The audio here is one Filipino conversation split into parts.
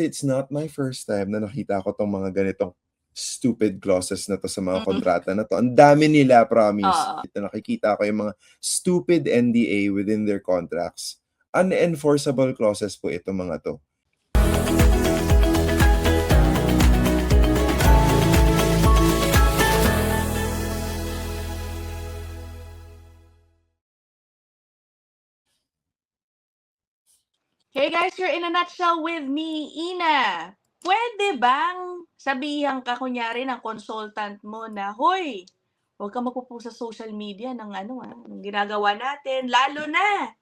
It's not my first time na nakita ko 'tong mga ganitong stupid clauses na 'to sa mga Mm. kontrata na 'to. Ang dami nila, promise. Oo. Na nakikita ko yung mga stupid NDA within their contracts. Unenforceable clauses po itong mga 'to. Hey guys, you're in a nutshell with me, Ina. Pwede bang sabihan ka kunyari ng consultant mo na, "Hoy, huwag kang magpo-post sa social media ng ng ginagawa natin, lalo na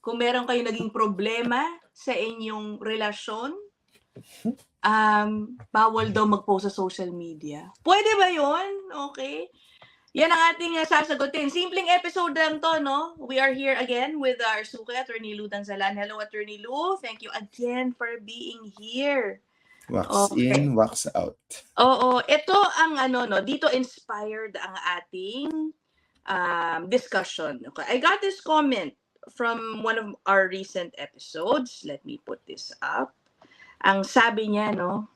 kung meron kayong naging problema sa inyong relasyon, bawal daw mag-post sa social media." Pwede ba 'yun? Okay. Yan ang ating sasagutin. Simpleng episode lang to, no? We are here again with our suki, Attorney Lou Tanzalan. Hello, Attorney Lou. Thank you again for being here. Wax Okay. in, wax out. Oo, ito ang dito inspired ang ating discussion. Okay, I got this comment from one of our recent episodes. Let me put this up. Ang sabi niya, no?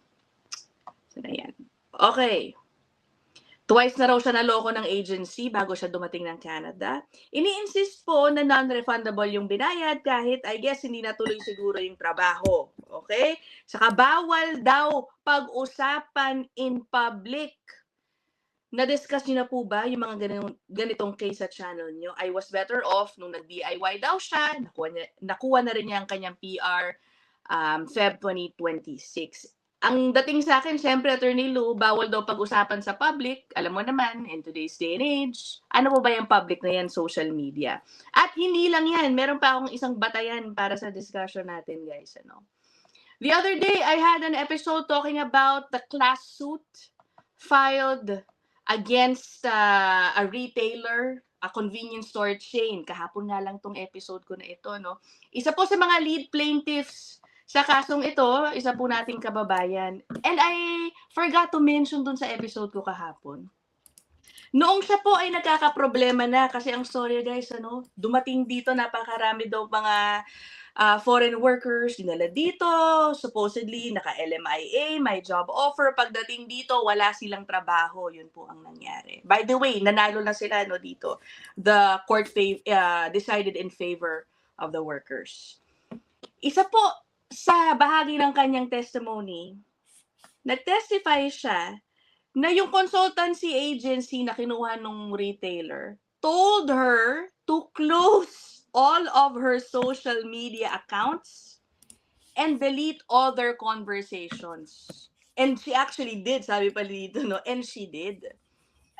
Saan yan? Okay. Twice na raw siya naloko ng agency bago siya dumating ng Canada. Ini-insist po na non-refundable yung binayad kahit I guess hindi natuloy siguro yung trabaho. Okay? Saka bawal daw pag-usapan in public. Na-discuss niyo na po ba yung mga ganitong case sa channel niyo? I was better off nung nag-DIY daw siya. Nakuha na rin niya ang kanyang PR Feb 2026. Ang dating sa akin, syempre, Attorney Lou, bawal daw pag-usapan sa public. Alam mo naman, in today's day and age, ano po ba yung public na yan? Social media. At hindi lang yan. Meron pa akong isang batayan para sa discussion natin, guys. The other day, I had an episode talking about the class suit filed against a retailer, a convenience store chain. Kahapon nga lang tong episode ko na ito, no? Isa po sa mga lead plaintiffs sa kasong ito, isa po nating kababayan. And I forgot to mention dun sa episode ko kahapon. Noong siya po ay nagkakaproblema na kasi ang story guys, dumating dito napakarami daw mga foreign workers, dinala dito, supposedly naka-LMIA, may job offer. Pagdating dito, wala silang trabaho. Yun po ang nangyari. By the way, nanalo na sila dito. The court decided in favor of the workers. Isa po sa bahagi ng kanyang testimony, nag-testify siya na yung consultancy agency na kinuha ng retailer told her to close all of her social media accounts and delete all their conversations. And she actually did, sabi pa dito, no? And she did.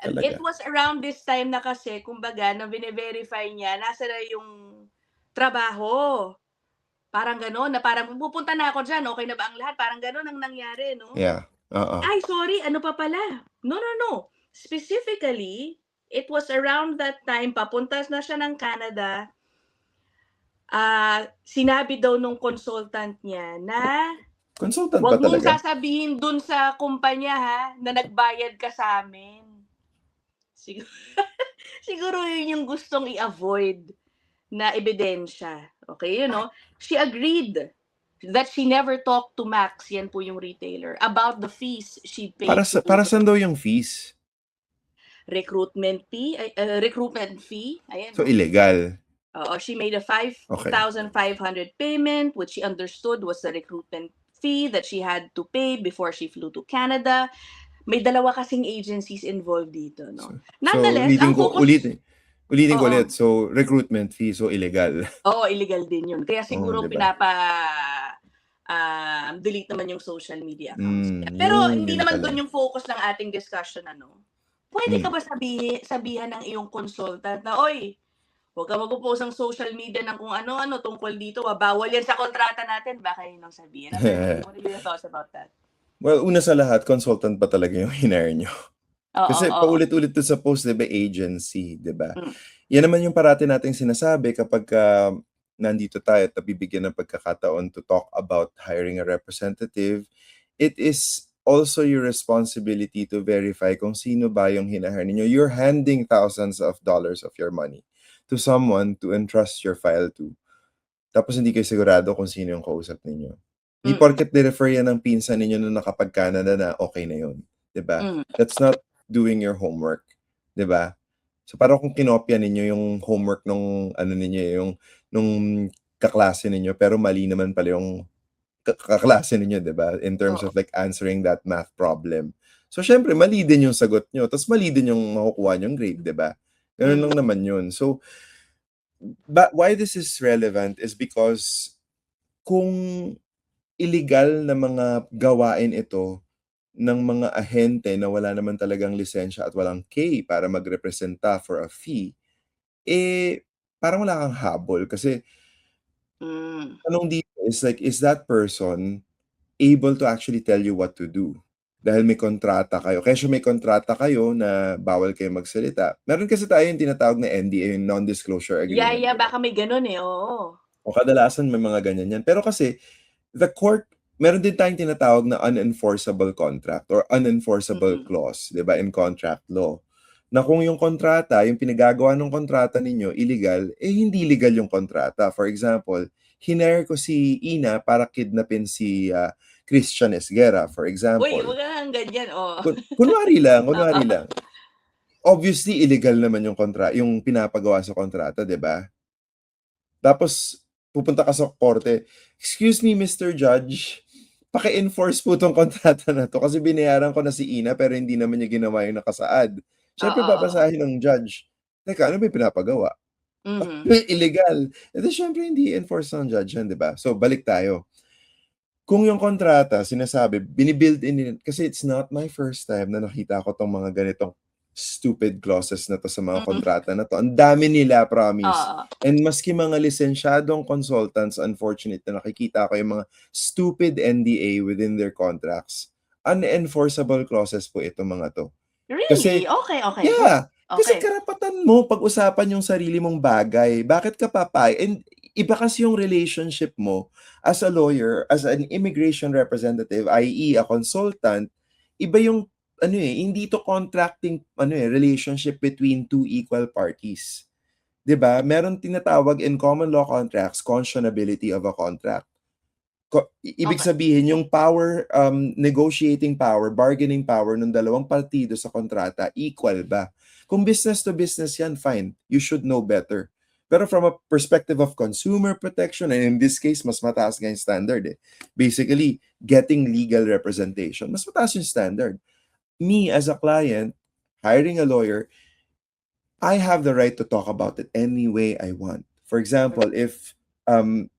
And it was around this time na kasi, kumbaga, na bine-verify niya, nasa na yung trabaho. Parang gano'n, na parang pupunta na ako dyan, okay na ba ang lahat? Parang gano'n ang nangyari, no? Yeah. Ay, sorry, ano pa pala? No. Specifically, it was around that time, papunta na siya ng Canada, sinabi daw nung consultant niya na Consultant wag ba mong talaga? sasabihin dun sa kumpanya ha, na nagbayad ka sa amin. Siguro yun yung gustong i-avoid na ebidensya. Okay, she agreed that she never talked to Max, yan po yung retailer, about the fees she paid. Para saan daw yung fees? Recruitment fee. Ayan, So, illegal. She made a 5,500 payment, which she understood was the recruitment fee that she had to pay before she flew to Canada. May dalawa kasing agencies involved dito, no? Nonetheless, ulitin ko ulit. So, recruitment fee, so illegal. Illegal din yun. Kaya siguro diba? Delete naman yung social media accounts. Pero hindi naman doon yung focus ng ating discussion, Pwede ka ba sabihan ng iyong consultant na, oy, huwag ka mag-post ng social media ng kung ano-ano tungkol dito. Bawal yan sa kontrata natin. Baka yun ang sabihin. What are your thoughts about that? Well, una sa lahat, consultant pa talaga yung hinire nyo. Kasi paulit-ulit to sa post, diba, agency, diba? Yan naman yung parati nating sinasabi kapag nandito tayo at nabibigyan ng pagkakataon to talk about hiring a representative. It is also your responsibility to verify kung sino ba yung hinahire ninyo. You're handing thousands of dollars of your money to someone to entrust your file to. Tapos hindi kayo sigurado kung sino yung kausap ninyo. Hindi porket ni-refer yan ng pinsan ninyo na nakapag-Canada na okay na yun, 'di ba? That's not doing your homework, 'di ba? So, parang kung kinopya ninyo yung homework nung ano ninyo, nung kaklase ninyo pero mali naman pala yung kaklase ninyo, 'di ba? In terms Oo. of like answering that math problem. So, siyempre mali din yung sagot niyo ta's mali din yung makukuha niyong grade, 'di ba? Gano'n lang naman yun. So, why this is relevant is because kung illegal na mga gawain ito ng mga ahente na wala naman talagang lisensya at walang K para magrepresenta for a fee, eh, parang wala kang habol kasi tanong dito is like, is that person able to actually tell you what to do? Dahil may kontrata kayo. Kesyo may kontrata kayo na bawal kayong magsalita. Meron kasi tayo yung tinatawag na NDA, yung non-disclosure agreement, Yeah, 'di ba? baka may gano'n, eh, oo. O kadalasan may mga ganyan yan. Pero kasi the court, meron din tayong tinatawag na unenforceable contract or unenforceable clause, 'di ba, in contract law. Na kung yung kontrata, yung pinagagawa ng kontrata ninyo illegal, eh hindi legal yung kontrata. For example, hinire ko si Ina para kidnapin si Christian Esguerra, for Uy, example. wag kang ganyan, oo. Kunwari lang, kunwari Oo. lang. Obviously, illegal naman yung pinapagawa sa kontrata, 'di ba? Tapos pupunta ka sa korte, "Excuse me, Mr. Judge, paki-enforce po 'tong kontrata na 'to kasi binayaran ko na si Ina pero hindi naman niya ginawa yung nakasaad." Siyempre Oo. babasahin ng judge, "Teka, ano ba yung pinapagawa? Illegal." Eh, di siyempre hindi i-enforce ng judge yan, 'di ba? So, balik tayo. Kung yung kontrata sinasabi bini-build-in kasi it's not my first time na nakita ko 'tong mga ganitong stupid clauses na 'to sa mga kontrata na 'to. Ang dami nila, promise. Oo. And maski mga lisensyadong consultants, unfortunate na nakikita ko yung mga stupid NDA within their contracts. Unenforceable clauses po itong mga 'to. Really? Kasi Okay, okay, go. yeah, kasi Okay. karapatan mo pag-usapan yung sarili mong bagay. Bakit ka and iba kasi yung relationship mo as a lawyer, as an immigration representative, i.e. a consultant, iba yung ano hindi to contracting relationship between two equal parties. 'Di ba? Meron tinatawag in common law contracts, conscionability of a contract. Ibig Okay. sabihin yung power, negotiating power, bargaining power ng dalawang partido sa kontrata equal ba? Kung business to business yan, fine. You should know better. Pero from a perspective of consumer protection, and in this case, mas mataas nga yung standard eh. Basically, getting legal representation, mas mataas yung standard. Me as a client, hiring a lawyer, I have the right to talk about it any way I want. For example, if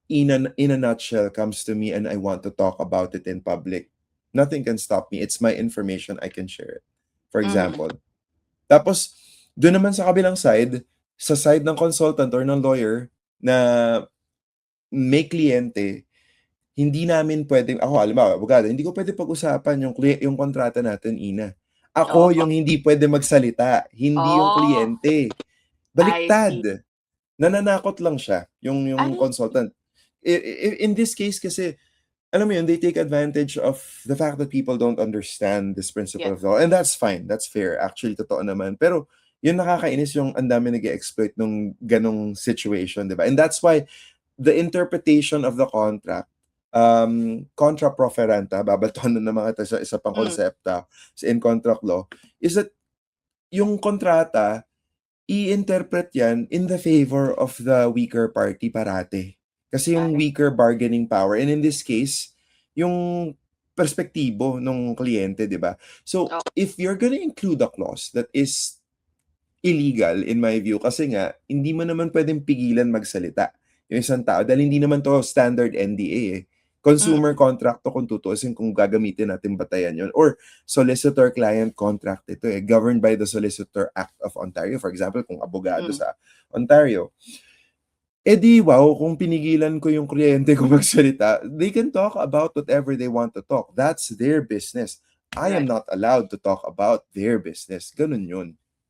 in a nutshell comes to me and I want to talk about it in public, nothing can stop me. It's my information, I can share it. For example. Tapos, doon naman sa kabilang side, sa side ng consultant or ng lawyer na may kliyente, hindi namin pwedeng, ako halimbawa, abogado, hindi ko pwede pag-usapan yung kontrata natin, Ina. Ako Oo. yung hindi pwede magsalita, hindi yung Oh, kliyente. I see. Baliktad. Nananakot lang siya, yung Ano? consultant. In this case kasi, alam mo yun, they take advantage of the fact that people don't understand this Yeah. principle of law. And that's fine, that's fair. Actually, totoo naman. Pero, yun nakakainis yung ang dami nag-exploit nung ganong situation, di ba? And that's why the interpretation of the contract, contra proferenta, babatonan na mga ito sa isa pang konsepta in contract law, is that yung kontrata, i-interpret yan in the favor of the weaker party parate. Kasi yung weaker bargaining power, and in this case, yung perspektibo ng kliyente, di ba? So, if you're gonna include a clause that is illegal, in my view, kasi nga, hindi mo naman pwedeng pigilan magsalita yung isang tao dahil hindi naman to standard NDA eh. Consumer contract to kung tutuusin kung gagamitin natin batayan yun. Or solicitor-client contract ito eh, governed by the Solicitor Act of Ontario. For example, kung abogado sa Ontario. Eh di wow, kung pinigilan ko yung kliyente ko magsalita, they can talk about whatever they want to talk. That's their business. I am Right. not allowed to talk about their business. Ganun yun.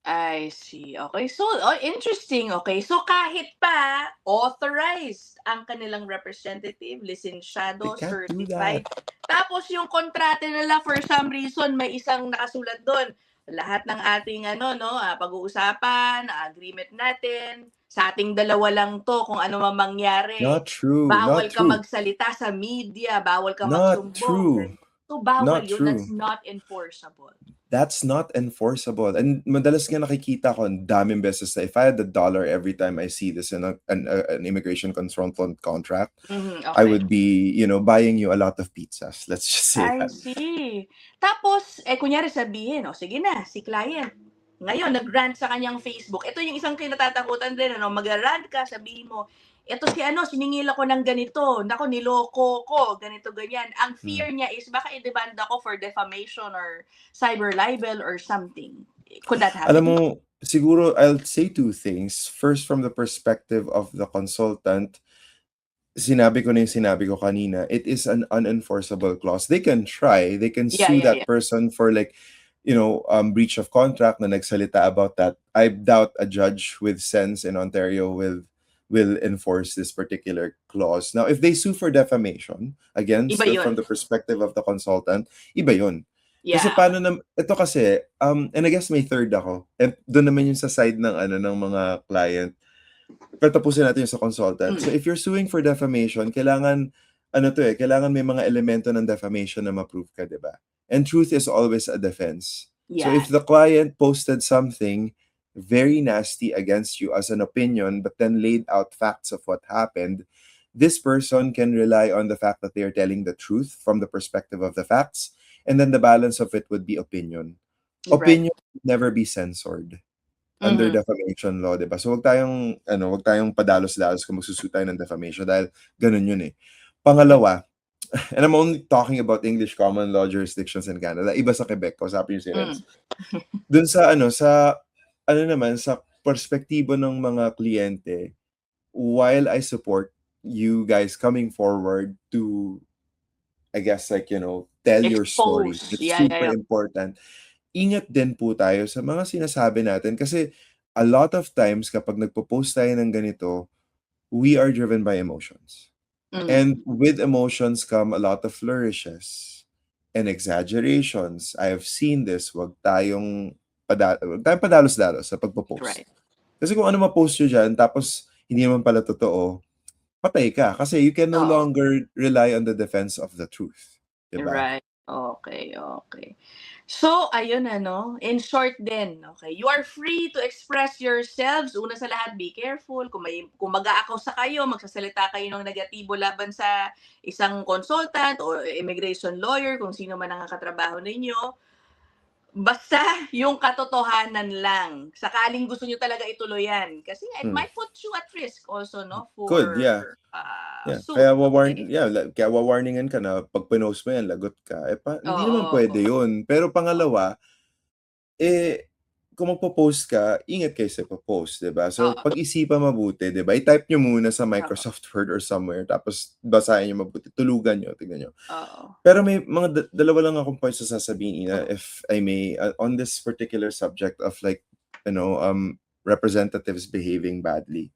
I see. Okay. So, interesting. Okay. So, kahit pa authorized ang kanilang representative, They lisensyado, can't do certified, that. tapos yung kontrata nila for some reason may isang nakasulat doon. Lahat ng ating pag-uusapan, agreement natin, sa ating dalawa lang 'to, kung ano man mangyari, Not true, bawal not ka true. magsalita sa media, bawal ka Not magsumbong, true. ganun. So, bawal Not yun, that's true. not enforceable. That's not enforceable. And madalas nga nakikita ko ang daming beses na if I had $1 every time I see this in an immigration consultant contract, I Okay. would be, buying you a lot of pizzas. Let's just say I that. see. Tapos, kunyari sabihin, sige na, si client, ngayon nag-rant sa kanyang Facebook. Ito yung isang kinatatakutan din, mag-rant ka, sabihin mo, eto si siningil ako ng ganito, naku, niloko ko, ganito, ganyan. Ang Hmm. fear niya is baka i-debanda ko for defamation or cyber libel or something. Could that happen? Alam mo, siguro I'll say two things. First, from the perspective of the consultant, sinabi ko na yung sinabi ko kanina, it is an unenforceable clause. They can try, they can Yeah, sue yeah, that person for breach of contract na nagsalita about that. I doubt a judge with sense in Ontario will enforce this particular clause. Now, if they sue for defamation, again, Iba still yun. from the perspective of the consultant, iba yun. Kasi Yeah. ito kasi, and I guess may third ako. And doon naman yung sa side ng mga client. Pero tapusin natin yung sa consultant. So if you're suing for defamation, kailangan may mga elemento ng defamation na ma-prove ka, 'di ba? And truth is always a defense. So Yeah. if the client posted something very nasty against you as an opinion, but then laid out facts of what happened, this person can rely on the fact that they are telling the truth from the perspective of the facts, and then the balance of it would be opinion. Right. Opinion would never be censored under defamation law, 'di ba? So wag tayong padalos-dalos kung magsusuit tayo ng defamation dahil ganun yun eh. Pangalawa, and I'm only talking about English common law jurisdictions in Canada. Iba sa Quebec, kausapin yung si Renz. Dun sa sa perspektibo ng mga kliyente, while I support you guys coming forward to, I guess, tell your story. Expose. It's Yeah, super yeah. important. Ingat din po tayo sa mga sinasabi natin kasi a lot of times kapag nagpo-post tayo ng ganito, we are driven by emotions. And with emotions come a lot of flourishes and exaggerations. I have seen this. Wag tayong padalos-dalos sa pagpo-post. Right. Kasi kung ano ma-post nyo dyan, tapos hindi naman pala totoo, patay ka. Kasi you can no longer rely on the defense of the truth. Diba? Right. Okay, okay. So, ayun in short din, okay, you are free to express yourselves. Una sa lahat, be careful. Kung mag-aakusa kayo, magsasalita kayo ng negatibo laban sa isang consultant o immigration lawyer, kung sino man ang katrabaho ninyo, basta yung katotohanan lang. Sakaling gusto nyo talaga ituloy yan. Kasi it might put you at risk also, for Good, yeah. suit. Kaya wawarningan ka na pag pinost mo yan, lagot ka. Hindi naman pwede yun. Pero pangalawa, kung magpo-post ka, ingat kayo sa post, diba? So, pag-isipan mabuti, diba? I-type nyo muna sa Microsoft Word or somewhere, tapos basahin nyo mabuti, tulugan nyo, tignan nyo. Pero may mga dalawa lang akong points na sasabihin, Ina, if I may, on this particular subject of representatives behaving badly.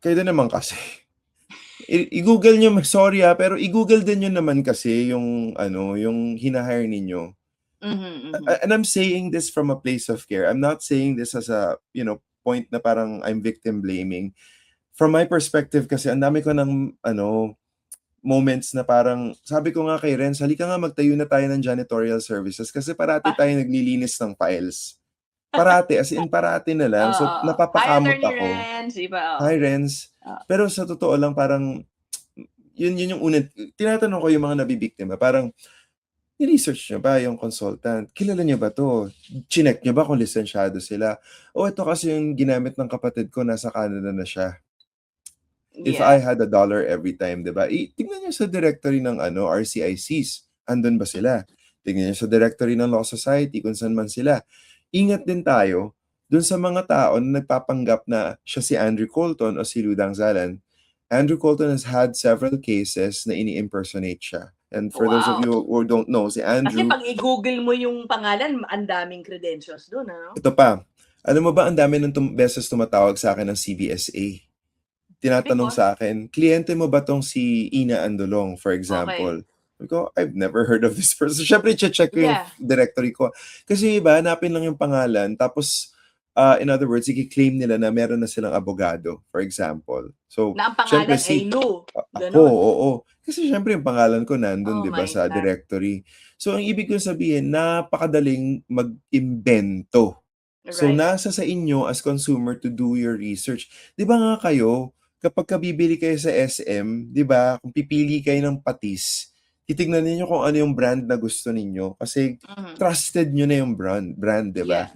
Kayo din naman kasi. I-google nyo, sorry pero i-google din nyo naman kasi yung hina-hire ninyo. And I'm saying this from a place of care. I'm not saying this as a, point na parang I'm victim blaming. From my perspective kasi, ang dami ko ng, moments na parang, sabi ko nga kay Renz, halika nga magtayo na tayo ng janitorial services kasi parati tayo naglilinis ng files. Parati, as in parati na lang. So, napapakamot ako. Hi, Renz. Pero sa totoo lang, parang, yun yung unang, tinatanong ko yung mga nabibiktima, parang, ni-research nyo ba yung consultant? Kilala nyo ba to? Chinek nyo ba kung lisensyado sila? O ito kasi yung ginamit ng kapatid ko, nasa Canada na siya. If I had $1 every time, diba? Tingnan nyo sa directory ng RCICs. Andun ba sila? Tingnan nyo sa directory ng Law Society, kung saan man sila. Ingat din tayo dun sa mga tao na nagpapanggap na siya si Andrew Colton o si Ludang Zalan. Andrew Colton has had several cases na ini-impersonate siya. And for those of you who don't know, si Andrew... Kasi pag i-google mo yung pangalan, ang daming credentials doon, Ito pa. Alam mo ba, ang dami ng beses tumatawag sa akin ng CBSA. Tinatanong sa akin, kliyente mo ba tong si Ina Andolong, for example? I've never heard of this person. Siyempre, check ko yung directory ko. Kasi iba, hanapin lang yung pangalan, tapos In other words, i-claim nila na meron na silang abogado, for example. So, Na ang syempre pangalan ay Lou. ako, Ganon. oo. Kasi syempre yung pangalan ko nandun, Oh 'di ba, my sa God. directory. So, ang ibig kong sabihin, napakadaling mag-imbento. So, Right. nasa sa inyo as consumer to do your research. 'Di ba nga kayo, kapag bibili kayo sa SM, 'di ba, kung pipili kayo ng patis, titignan niyo kung ano yung brand na gusto ninyo kasi trusted niyo na yung brand, 'di ba? Yeah.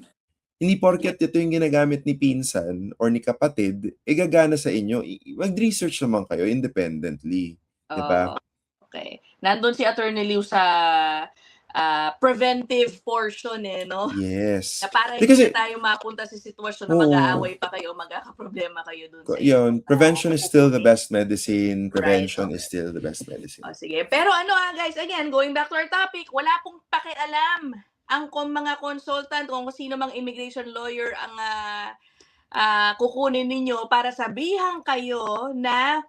Hindi porket ito yung ginagamit ni pinsan or ni kapatid, gagana sa inyo. Mag-research naman kayo independently, 'di ba? Okay. Nandun si Attorney Liu sa preventive portion no? Yes. Na para Di hindi kasi na tayo mapunta sa sitwasyon na oo. mag-aaway pa kayo, magkakaproblema kayo dun sa Yun, inyong prevention is still the kukunin. best medicine. Right, Prevention is okay. still the best medicine. Sige. Pero guys, again, going back to our topic, wala pong pakialam ang mga consultant kung sino mang immigration lawyer ang kukunin ninyo para sabihan kayo na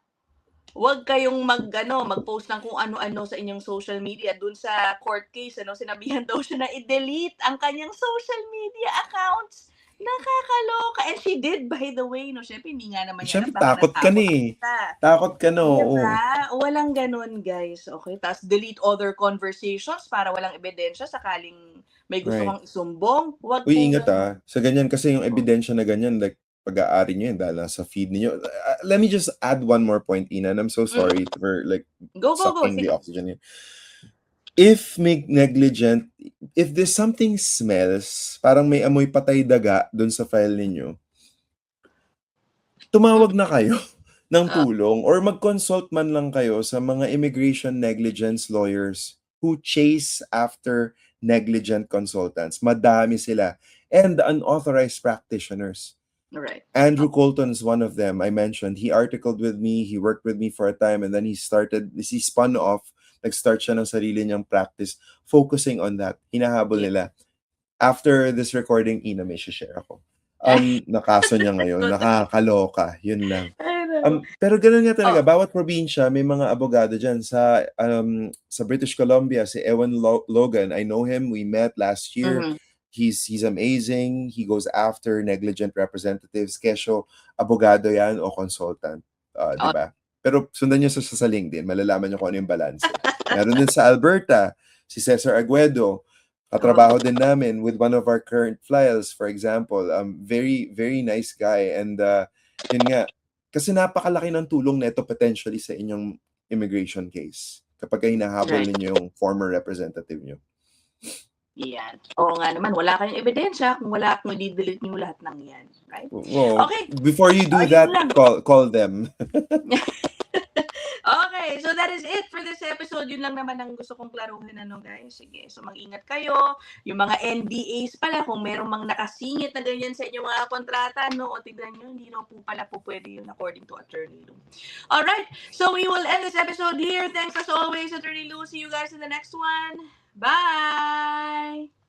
huwag kayong mag-post ng kung ano-ano sa inyong social media. Dun sa court case, sinabihan daw siya na i-delete ang kanyang social media accounts. Nakakaloka. And she did, by the way, Siyempre, hindi nga naman niya alam, Siyempre baka takot ka natakot na eh. ka. Takot ka na, oo. Diba? Walang ganun, guys. Okay? Tapos delete other conversations para walang ebidensya sakaling may gusto Right. kang isumbong. Huwag Uy, po ingat ganun. Sa ganyan kasi yung ebidensya na ganyan, like, pag-aari nyo yun dahil nasa feed niyo. Let me just add one more point, Ina, and I'm so sorry for like Go. sucking the Sige. oxygen here. If may negligent, if there's something smells, parang may amoy patay daga dun sa file ninyo, tumawag na kayo ng tulong or mag-consult man lang kayo sa mga immigration negligence lawyers who chase after negligent consultants. Madami sila. And unauthorized practitioners. Right. Andrew Colton is one of them. I mentioned, he articled with me, he worked with me for a time, and then he spun off, nag-start siya ng sarili niyang practice, focusing on that. Hinahabol nila. After this recording, Ina, may share ako. Nakaso niya ngayon, nakakaloka, yun lang. Pero ganun nga talaga, bawat probinsya may mga abogado dyan. Sa British Columbia, si Ewan Logan, I know him, we met last year. He's amazing. He goes after negligent representatives. Kesyo, abogado yan o consultant. Di ba? Pero sundan nyo sa LinkedIn, malalaman nyo kung ano yung balance. Meron din sa Alberta, si Cesar Aguedo. Katrabaho din namin with one of our current files, for example. Very, very nice guy. And yun nga, kasi napakalaki ng tulong nito potentially sa inyong immigration case kapag hinahabol ninyo yung former representative nyo. Yan. Oo nga naman, wala kayong ebidensya kung i-delete niyo lahat ng yan. Right? Well, okay. Before you do that, call them. Okay, so that is it for this episode. Yun lang naman ang gusto kong klaruhin, guys. Sige, so mag-ingat kayo. Yung mga NDAs pala, kung merong mga nakasingit na ganyan sa inyong mga kontrata, o tignan nyo, hindi po pala po pwede yun according to Attorney Lou. Alright, so we will end this episode here. Thanks as always, Attorney Lou. See you guys in the next one. Bye!